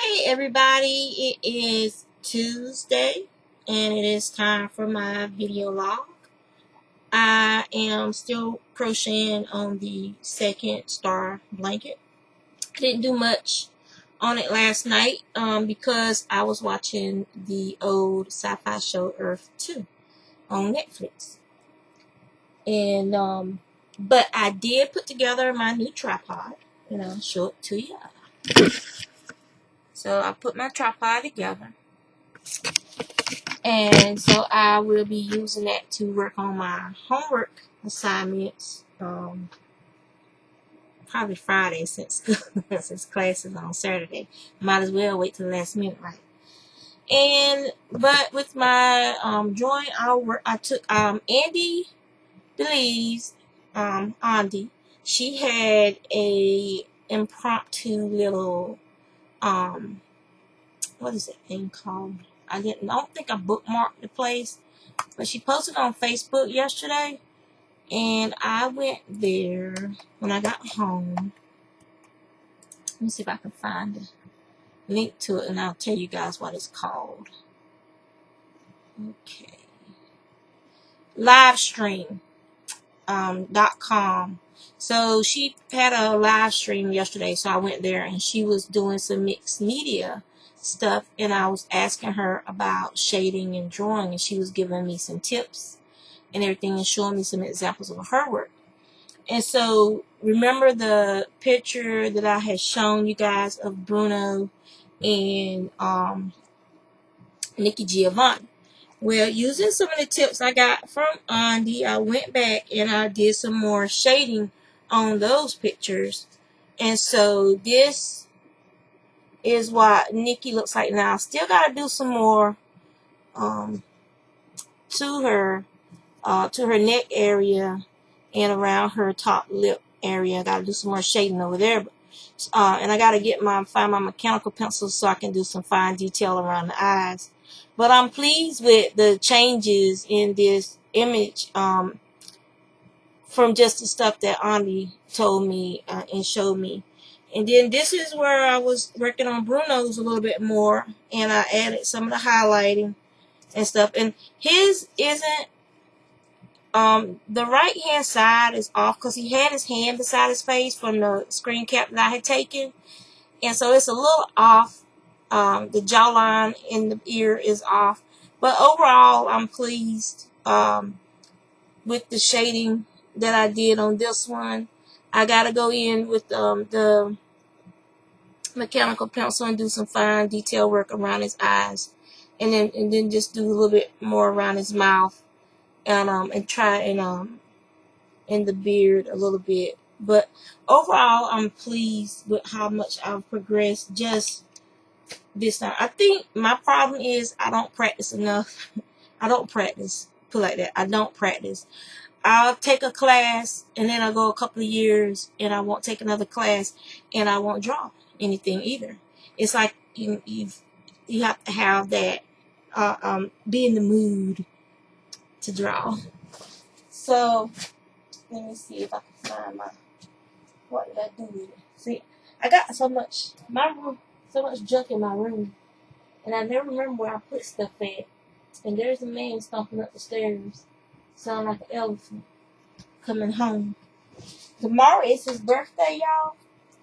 Hey everybody, it is Tuesday and it is time for my video log. I am still crocheting on the second star blanket. I didn't do much on it last night because I was watching the old sci-fi show Earth 2 on Netflix. And but I did put together my new tripod and I'll show it to you. So I put my tripod together. And so I will be using that to work on my homework assignments. Probably Friday since since class is on Saturday. Might as well wait till the last minute, right? But with my drawing, I took Andy believes Andy. She had a impromptu little what is that thing called? I don't think I bookmarked the place, but she posted on Facebook yesterday, and I went there when I got home. Let me see if I can find a link to it, and I'll tell you guys what it's called. Okay, livestream.com. So she had a live stream yesterday, so I went there, and she was doing some mixed media stuff, and I was asking her about shading and drawing, and she was giving me some tips and everything and showing me some examples of her work. And so remember the picture that I had shown you guys of Bruno and Nikki Giovanni? Well, using some of the tips I got from Andy, I went back and I did some more shading on those pictures. And so this is what Nikki looks like now. Still got to do some more to her neck area and around her top lip area. I got to do some more shading over there. And I got to find my mechanical pencils so I can do some fine detail around the eyes. But I'm pleased with the changes in this image from just the stuff that Andy told me and showed me. And then this is where I was working on Bruno's a little bit more, and I added some of the highlighting and stuff. And his isn't, the right hand side is off because he had his hand beside his face from the screen cap that I had taken. And so it's a little off. The jawline in the ear is off. But overall, I'm pleased with the shading that I did on this one. I got to go in with the mechanical pencil and do some fine detail work around his eyes. And then just do a little bit more around his mouth. And try in the beard a little bit. But overall, I'm pleased with how much I've progressed just this time. I think my problem is I don't practice enough. I don't practice. Put it like that. I don't practice. I'll take a class and then I'll go a couple of years and I won't take another class and I won't draw anything either. It's like you have to have that be in the mood to draw. So let me see if I can find what did I do with it. See, I got so much junk in my room, and I never remember where I put stuff at. And there's a man stomping up the stairs, sounding like an elephant, coming home. Tomorrow is his birthday, y'all.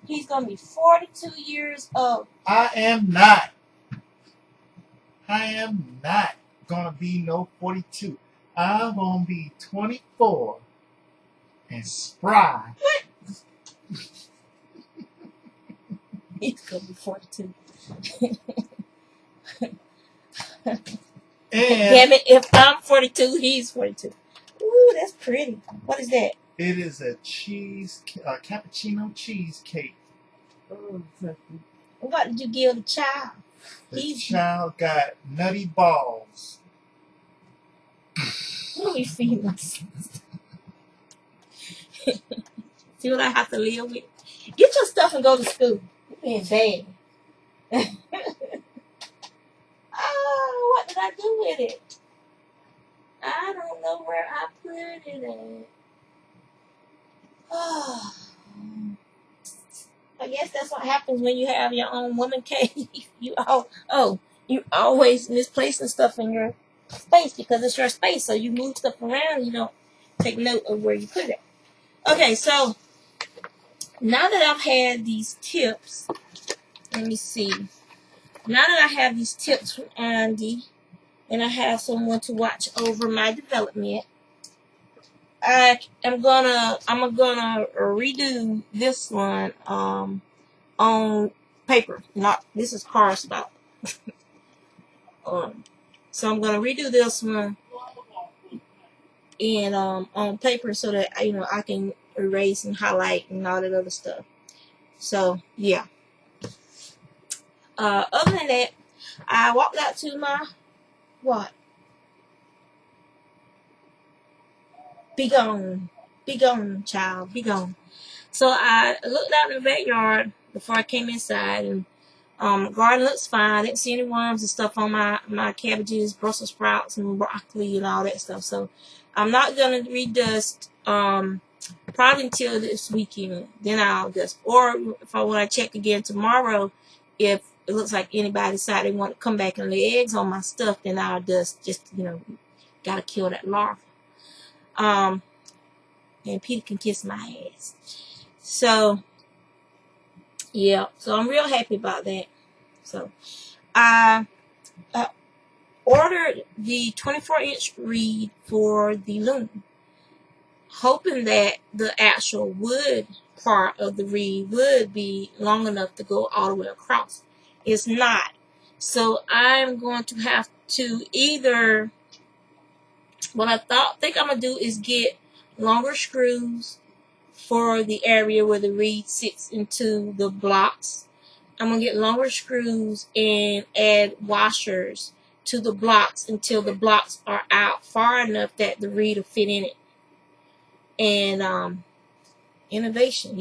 He's gonna be 42 years old. I am not gonna be no 42. I'm gonna be 24 and spry. He's gonna be 42. And damn it, if I'm 42, he's 42. Ooh, that's pretty. What is that? It is a cappuccino cheesecake. Oh, what did you give the child? The child got nutty balls. Let me feed myself. See what I have to live with? Get your stuff and go to school. You're being bad. Oh, what did I do with it? I don't know where I put it at. Oh. I guess that's what happens when you have your own woman cave. You always misplacing stuff in your space because it's your space. So you move stuff around. You don't take note of where you put it. Okay, so now that I've had these tips, let me see. Now that I have these tips from Andy, and I have someone to watch over my development, I'm gonna redo this one on paper. Not this is cardstock. So I'm gonna redo this one and on paper so that I can erase and highlight and all that other stuff. So yeah. Other than that, I walked out to my what? Be gone, child, be gone. So I looked out in the backyard before I came inside, and garden looks fine. I didn't see any worms and stuff on my cabbages, Brussels sprouts, and broccoli and all that stuff. So I'm not gonna redust probably until this weekend. Then I'll dust. Or when I check again tomorrow, if it looks like anybody decided they want to come back and lay eggs on my stuff, then I'll dust. Just gotta kill that larva. And Peter can kiss my ass. So yeah, so I'm real happy about that. So I ordered the 24-inch reed for the loom, hoping that the actual wood part of the reed would be long enough to go all the way across. It's not. So I'm going to have to either, what I think I'm going to do is get longer screws for the area where the reed sits into the blocks. I'm going to get longer screws and add washers to the blocks until the blocks are out far enough that the reed will fit in it. And innovation,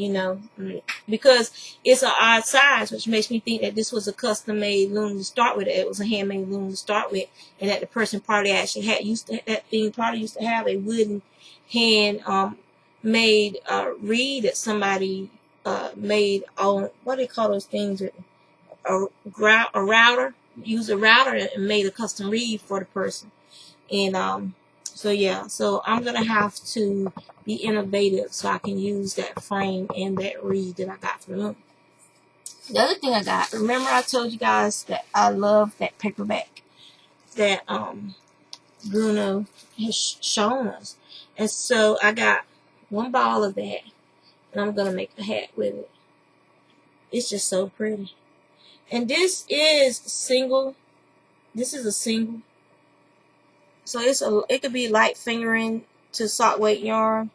because it's an odd size, which makes me think that this was a custom-made loom to start with. It was a handmade loom to start with, and that the person probably actually used to have a wooden hand made reed that somebody made on, what do they call those things? A router. Used a router and made a custom reed for the person. And so yeah, so I'm gonna have to be innovative so I can use that frame and that reed that I got from them. The other thing I got, remember I told you guys that I love that paperback that Bruno has shown us, and so I got one ball of that, and I'm gonna make a hat with it. It's just so pretty. And this is single. This is a single. So it could be light fingering to sock weight yarn.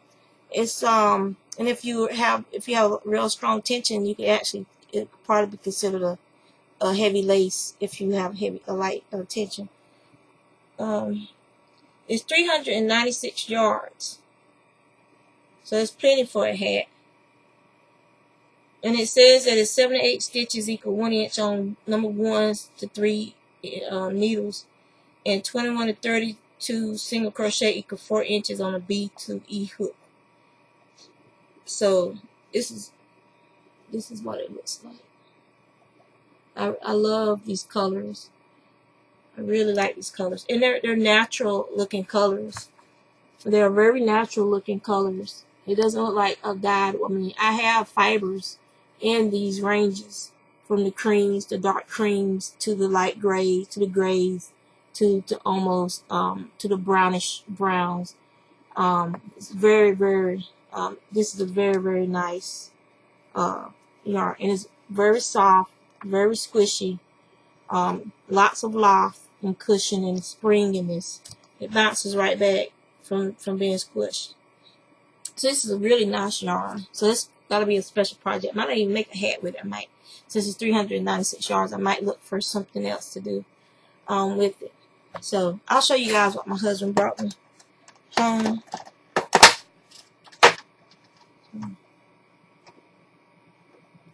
It's and if you have real strong tension, you can actually, it probably be considered a heavy lace if you have a light tension. It's 396 yards. So it's plenty for a hat. And it says that it's 7 to 8 stitches equal 1 inch on number 1s to 3 needles, and 21 to 32 single crochet equal 4 inches on a B to E hook. So this is what it looks like. I love these colors. I really like these colors, and they're natural looking colors. They're very natural looking colors. It doesn't look like a dyed. I mean, I have fibers in these ranges, from the creams, the dark creams, to the light grays, to the grays, to almost to the brownish browns. It's very, very. This is a very, very nice yarn, and it's very soft, very squishy. Lots of loft and cushion and spring in this. It bounces right back from being squished. So this is a really nice yarn. So this gotta be a special project. I might not even make a hat with it. I might, since it's 396 yards, I might look for something else to do with it. So I'll show you guys what my husband brought me home.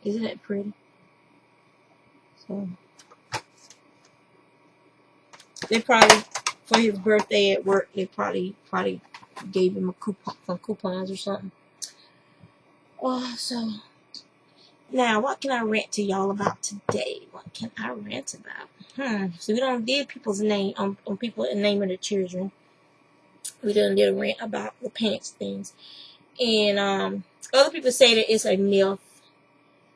Isn't it pretty? So they probably, for his birthday at work, they probably gave him a coupon, some coupons or something. Oh, so Now, what can I rant to y'all about today? What can I rant about? So we don't did people's name on people and naming their children. We done did a rant about the pants things. And other people say that it's a myth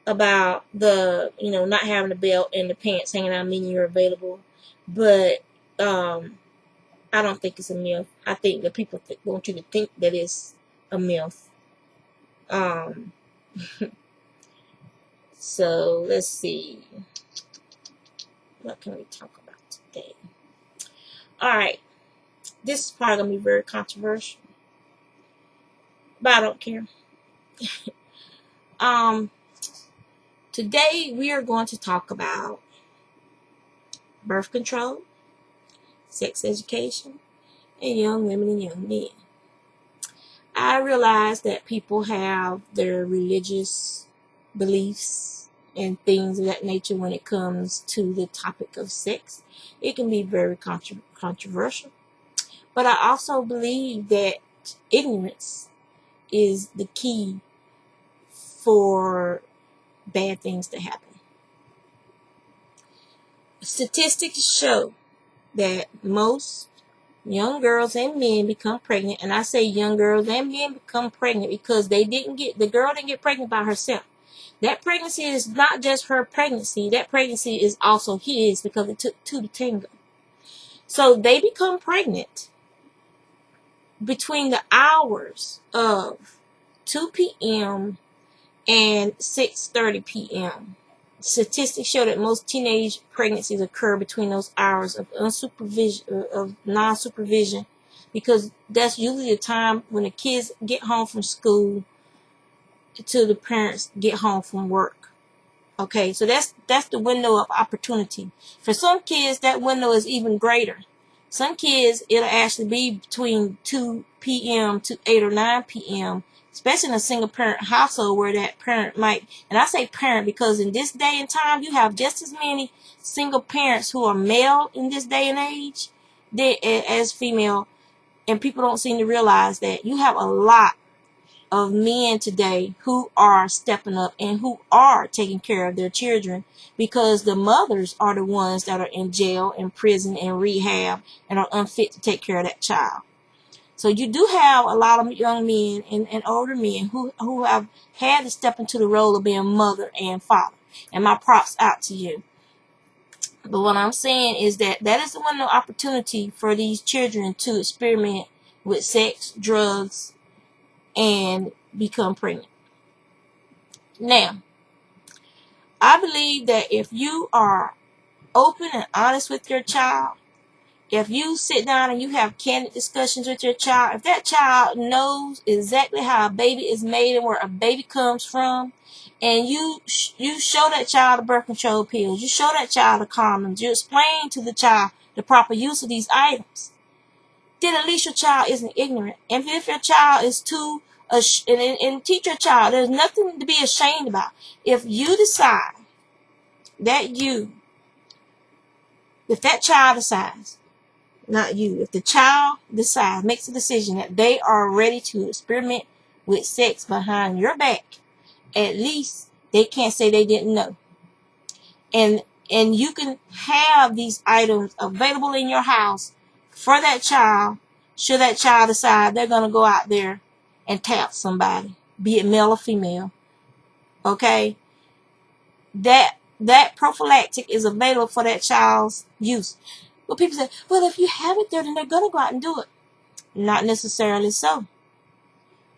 about the, not having a belt and the pants hanging out meaning you're available. But I don't think it's a myth. I think that people want you to think that it's a myth. So let's see. What can we talk about today? Alright. This is probably going to be very controversial. But I don't care. Today we are going to talk about birth control, sex education, and young women and young men. I realize that people have their religious beliefs and things of that nature when it comes to the topic of sex. It can be very controversial. But I also believe that ignorance is the key for bad things to happen. Statistics show that most young girls and men become pregnant, and I say young girls and men become pregnant because the girl didn't get pregnant by herself. That pregnancy is not just her pregnancy. That pregnancy is also his because it took two to tango. So they become pregnant between the hours of 2 p.m. and 6:30 p.m. Statistics show that most teenage pregnancies occur between those hours of non-supervision, because that's usually the time when the kids get home from school till the parents get home from work. Okay, so that's the window of opportunity. For some kids, that window is even greater. Some kids, it'll actually be between 2 p.m. to 8 or 9 p.m., especially in a single parent household where that parent might, and I say parent because in this day and time, you have just as many single parents who are male in this day and age as female, and people don't seem to realize that you have a lot of men today who are stepping up and who are taking care of their children, because the mothers are the ones that are in jail and prison and rehab and are unfit to take care of that child. So you do have a lot of young men and older men who have had to step into the role of being mother and father. And my props out to you. But what I'm saying is that is the one opportunity for these children to experiment with sex, drugs, and become pregnant. Now, I believe that if you are open and honest with your child, if you sit down and you have candid discussions with your child, if that child knows exactly how a baby is made and where a baby comes from, and you show that child the birth control pills, you show that child the condoms, you explain to the child the proper use of these items, then at least your child isn't ignorant. And if your child is too, and teach your child, there's nothing to be ashamed about. If you decide that if that child decides, not you, if the child decides, makes a decision that they are ready to experiment with sex behind your back, at least they can't say they didn't know. And you can have these items available in your house for that child, should that child decide they're going to go out there and tap somebody, be it male or female. Okay? That prophylactic is available for that child's use. But people say, well, if you have it there, then they're going to go out and do it. Not necessarily so.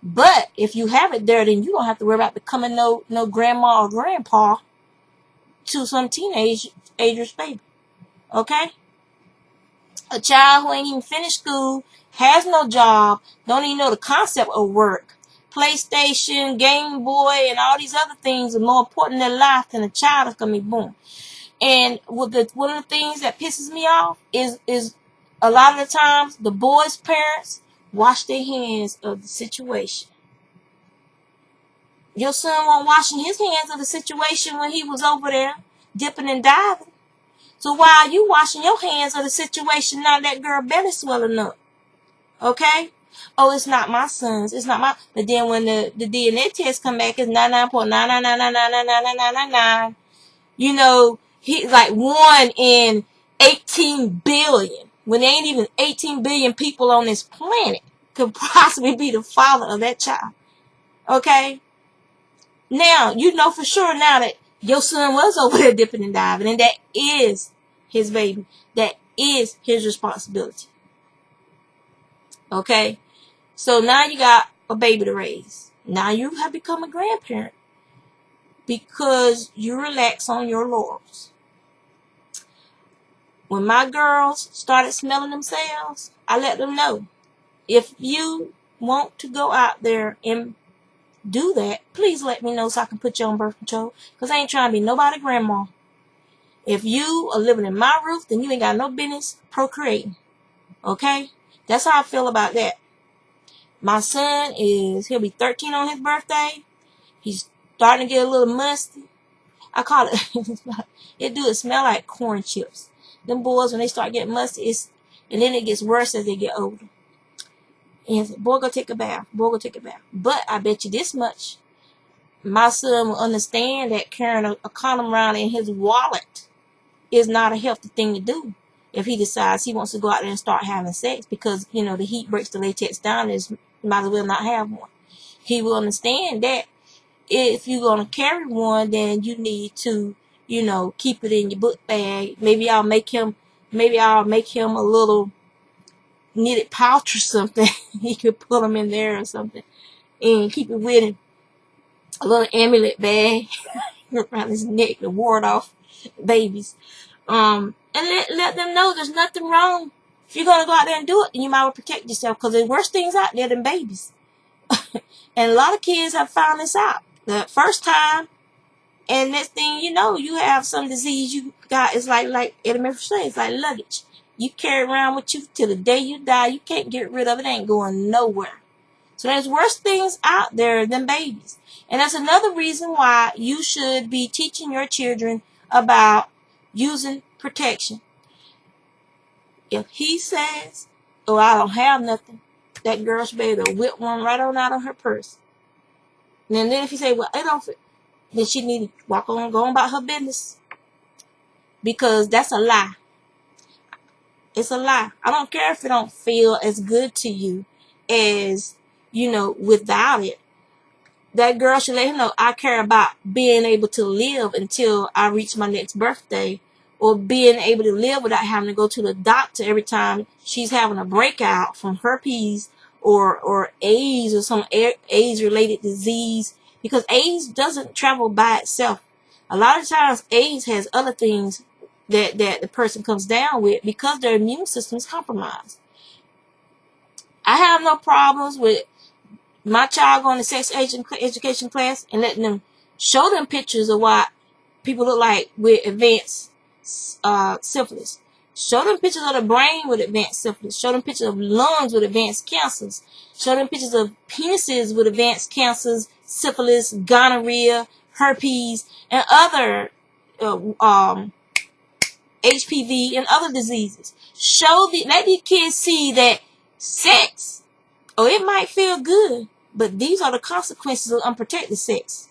But if you have it there, then you don't have to worry about becoming no grandma or grandpa to some teenager's baby. Okay? A child who ain't even finished school, has no job, don't even know the concept of work, PlayStation, Game Boy, and all these other things are more important in their life than a child that's going to be born. And one of the things that pisses me off is a lot of the times the boys' parents wash their hands of the situation. Your son wasn't washing his hands of the situation when he was over there dipping and diving. So while you washing your hands of the situation, now that girl belly swelling up. Okay? Oh, it's not my son's. It's not my. But then when the DNA test come back, it's 99.999999999. You know, he's like 1 in 18 billion. When there ain't even 18 billion people on this planet could possibly be the father of that child. Okay? Now, you know for sure now that your son was over there dipping and diving, and that is his baby. That is his responsibility. Okay? So now you got a baby to raise. Now you have become a grandparent because you relax on your laurels. When my girls started smelling themselves, I let them know, if you want to go out there and do that, please let me know so I can put you on birth control, because I ain't trying to be nobody grandma. If you are living in my roof, then you ain't got no business procreating. Okay? That's how I feel about that. My son he'll be 13 on his birthday. He's starting to get a little musty. I call it, it smell like corn chips. Them boys, when they start getting musty, and then it gets worse as they get older. And boy, go take a bath. Boy, go take a bath. But I bet you this much, my son will understand that carrying a condom around in his wallet is not a healthy thing to do if he decides he wants to go out there and start having sex, because, you know, the heat breaks the latex down, and might as well not have one. He will understand that if you're going to carry one, then you need to, you know, keep it in your book bag. Maybe I'll make him a little knitted pouch or something. He could put them in there or something and keep it with him. A little amulet bag around his neck to ward off babies. And let them know there's nothing wrong. If you're going to go out there and do it, then you might well protect yourself, because there's worse things out there than babies. And a lot of kids have found this out the first time, and next thing you know, you have some disease you got. It's like Eddie Murphy said, it's like luggage. You carry around with you till the day you die. You can't get rid of it. It ain't going nowhere. So there's worse things out there than babies. And that's another reason why you should be teaching your children about using protection. If he says, oh, I don't have nothing, that girl should be able to whip one right on out of her purse. And then if you say, well, I don't fit, then she need to go on about her business. Because that's a lie. It's a lie. I don't care if it don't feel as good to you as, you know, without it. That girl should let him know, I care about being able to live until I reach my next birthday, or being able to live without having to go to the doctor every time she's having a breakout from herpes or AIDS or some AIDS-related disease, because AIDS doesn't travel by itself. A lot of times AIDS has other things that the person comes down with because their immune system is compromised. I have no problems with my child going to sex education class and letting them show them pictures of what people look like with advanced syphilis. Show them pictures of the brain with advanced syphilis. Show them pictures of lungs with advanced cancers. Show them pictures of penises with advanced cancers, syphilis, gonorrhea, herpes, and other HPV and other diseases. Let these kids see that sex, it might feel good, but these are the consequences of unprotected sex.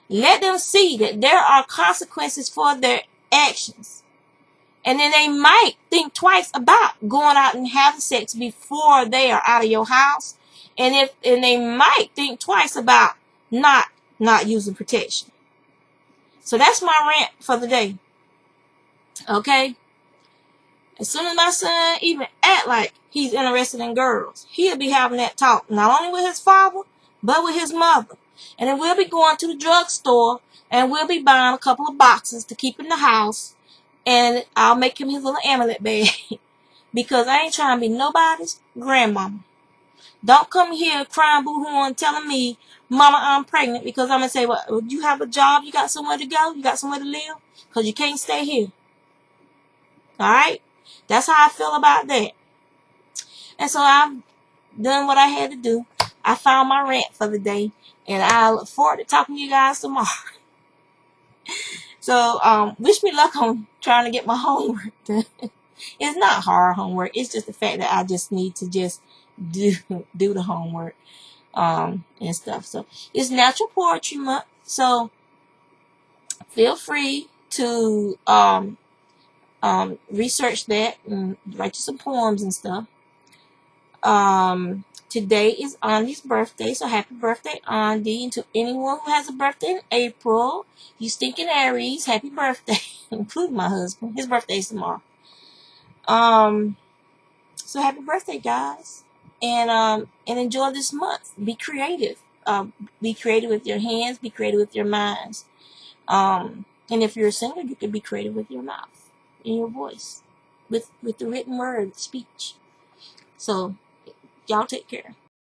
Let them see that there are consequences for their actions. And then they might think twice about going out and having sex before they are out of your house. And they might think twice about not using protection. So that's my rant for the day. Okay? As soon as my son even act like he's interested in girls, he'll be having that talk, not only with his father, but with his mother. And then we'll be going to the drugstore, and we'll be buying a couple of boxes to keep in the house, and I'll make him his little amulet bag, because I ain't trying to be nobody's grandmama. Don't come here crying boo-hoo and telling me, Mama, I'm pregnant, because I'm going to say, well, you have a job, you got somewhere to go, you got somewhere to live, because you can't stay here. Alright? That's how I feel about that. And so I've done what I had to do. I found my rant for the day, and I look forward to talking to you guys tomorrow. So, wish me luck on trying to get my homework done. It's not hard homework. It's just the fact that I just need to just do do the homework and stuff. So it's Natural Poetry Month, so feel free to research that and write you some poems and stuff. Today is Andy's birthday, so happy birthday, Andy. And to anyone who has a birthday in April, you stinking Aries, happy birthday, including my husband. His birthday's tomorrow. So happy birthday, guys, and enjoy this month. Be creative. Be creative with your hands. Be creative with your minds. And if you're a singer, you can be creative with your mouth and your voice, with the written word, speech. So y'all take care.